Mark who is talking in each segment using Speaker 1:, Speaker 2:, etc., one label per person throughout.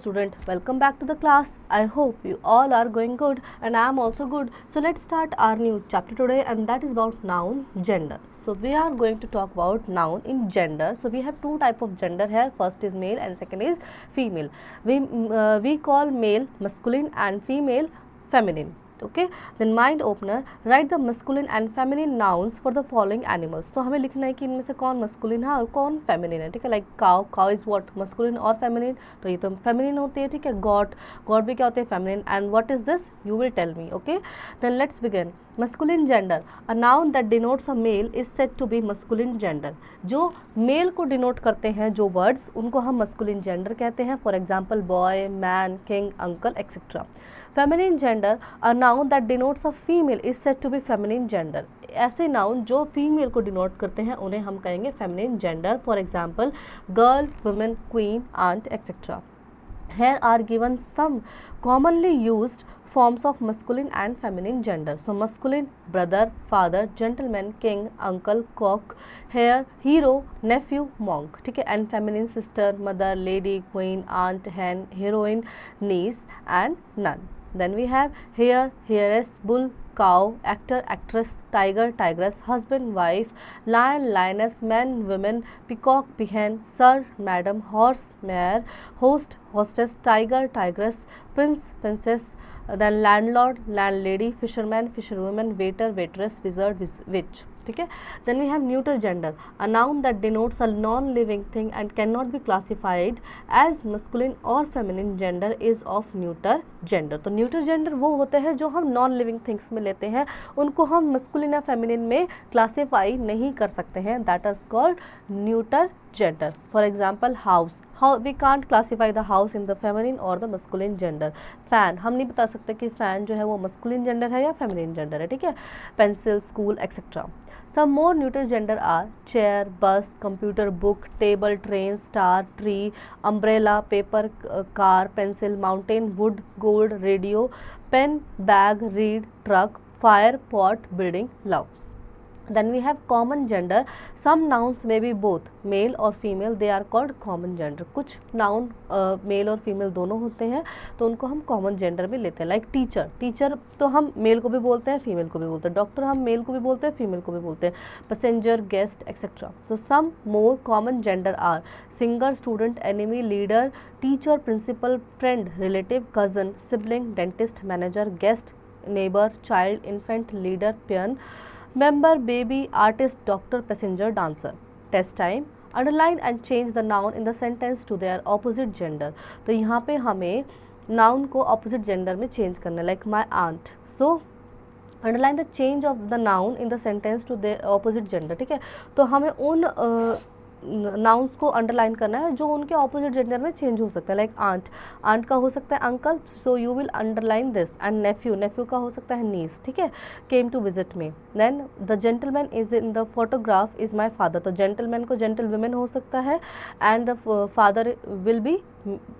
Speaker 1: student, welcome back to the class. I hope you all are going good and I am also good. So let's start our new chapter today, and that is about noun gender. So we are going to talk about noun in gender. So we have two type of gender here. First is male and second is female. We call male masculine and female feminine. Okay, then mind opener, write the masculine and feminine nouns for the following animals. तो हमें लिखना है कि इनमें से कौन masculine है और कौन feminine है. ठीक है, like cow is what, masculine और feminine, तो ये तो feminine होती है. ठीक है, goat भी क्या होते हैं, feminine. And what is this, you will tell me. Okay, then let's begin. Masculine gender, a noun that denotes a male is said to be masculine gender. जो male को denote करते हैं जो words, उनको हम masculine gender कहते हैं. For example, boy, man, king, uncle, etc. Feminine gender, a noun that denotes a female is said to be feminine gender. ऐसे noun जो female को denote करते हैं उन्हें हम कहेंगे feminine gender. For example, girl, woman, queen, aunt, etc. Here are given some commonly used forms of masculine and feminine gender. So masculine, brother, father, gentleman, king, uncle, cock, here, hero, nephew, monk. ठीक है, and feminine, sister, mother, lady, queen, aunt, hen, heroine, niece and nun. Then we have here, heiress, bull, cow, actor, actress, tiger, tigress, husband, wife, lion, lioness, man, women, peacock, peahen, sir, madam, horse, mare, host, hostess, tiger, tigress, prince, princess, then landlord, landlady, fisherman, fisherwoman, waiter, waitress, wizard, witch. ठीक है, then we have neuter gender, a noun that denotes a non-living thing and cannot be classified as masculine or feminine gender is of neuter gender. तो neuter gender वो होते हैं जो हम non-living things में लेते हैं, उनको हम masculine या feminine में classify नहीं कर सकते हैं. That is called neuter gender. For example, house. How we can't classify the house in the feminine or the masculine gender. Fan, हम नहीं बता सकते कि fan जो है वो masculine gender है या feminine gender है. ठीक है, pencil, school, etc. Some more neuter gender are chair, bus, computer, book, table, train, star, tree, umbrella, paper, car, pencil, mountain, wood, gold, radio, pen, bag, reed, truck, fire, pot, building, love. Then we have common gender. Some nouns may be both male or female, they are called common gender. कुछ noun male और female दोनों होते हैं तो उनको हम common gender में लेते हैं. Like teacher तो हम male को भी बोलते हैं, female को भी बोलते हैं. Doctor हम male को भी बोलते हैं, female को भी बोलते हैं. Passenger, guest, etc. So some more common gender are singer, student, enemy, leader, teacher, principal, friend, relative, cousin, sibling, dentist, manager, guest, neighbor, child, infant, leader, peon, member, baby, artist, doctor, passenger, dancer. Test time. Underline and change the noun in the sentence to their opposite gender. तो यहाँ पे हमें noun को opposite gender में change करना है. Like my aunt. So underline the change of the noun in the sentence to their opposite gender. ठीक है, तो हमें उन नाउन्स को अंडरलाइन करना है जो उनके ऑपोजिट जेंडर में चेंज हो सकता है. लाइक आंट का हो सकता है uncle, so you will underline this. And nephew का हो सकता है नीस. ठीक है, came to visit me. Then the gentleman is in the photograph is my father. तो जेंटलमैन को जेंटल वुमेन हो सकता है and the father will be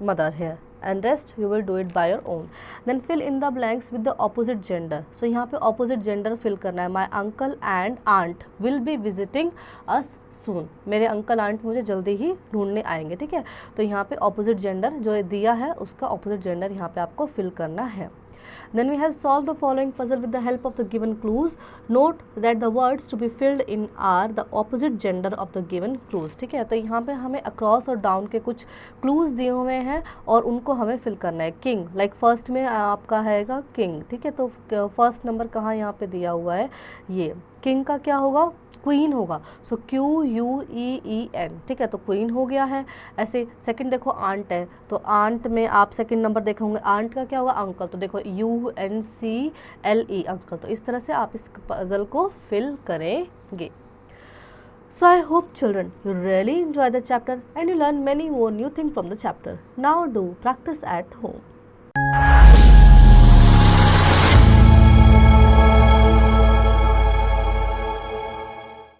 Speaker 1: mother here. And rest you will do it by your own. Then fill in the blanks with the opposite gender. So यहाँ पे opposite gender fill करना है. My uncle and aunt will be visiting us soon. मेरे uncle aunt मुझे जल्दी ही ढूंढने आएंगे. ठीक है, तो यहाँ पे opposite gender जो दिया है उसका opposite gender यहाँ पे आपको fill करना है. Then we have solved the following puzzle with the help of the given clues. Note that the words to be filled in are the opposite gender of the given clues. ठीक है, तो यहाँ पे हमें across और down के कुछ clues दिए हुए हैं और उनको हमें fill करना है. King, like first में आपका हैगा king. ठीक है, तो first number कहाँ यहाँ पे दिया हुआ है, ये king का क्या होगा, क्वीन होगा. सो QUEEN. ठीक है, तो क्वीन हो गया है. ऐसे सेकंड देखो आंट है, तो आंट में आप सेकंड नंबर देखोगे, आंट का क्या होगा, अंकल. तो देखो UNCLE, अंकल. तो इस तरह से आप इस पजल को फिल करेंगे. So I hope children you really enjoy the chapter and you learn many more new things from the chapter. Now do practice at home.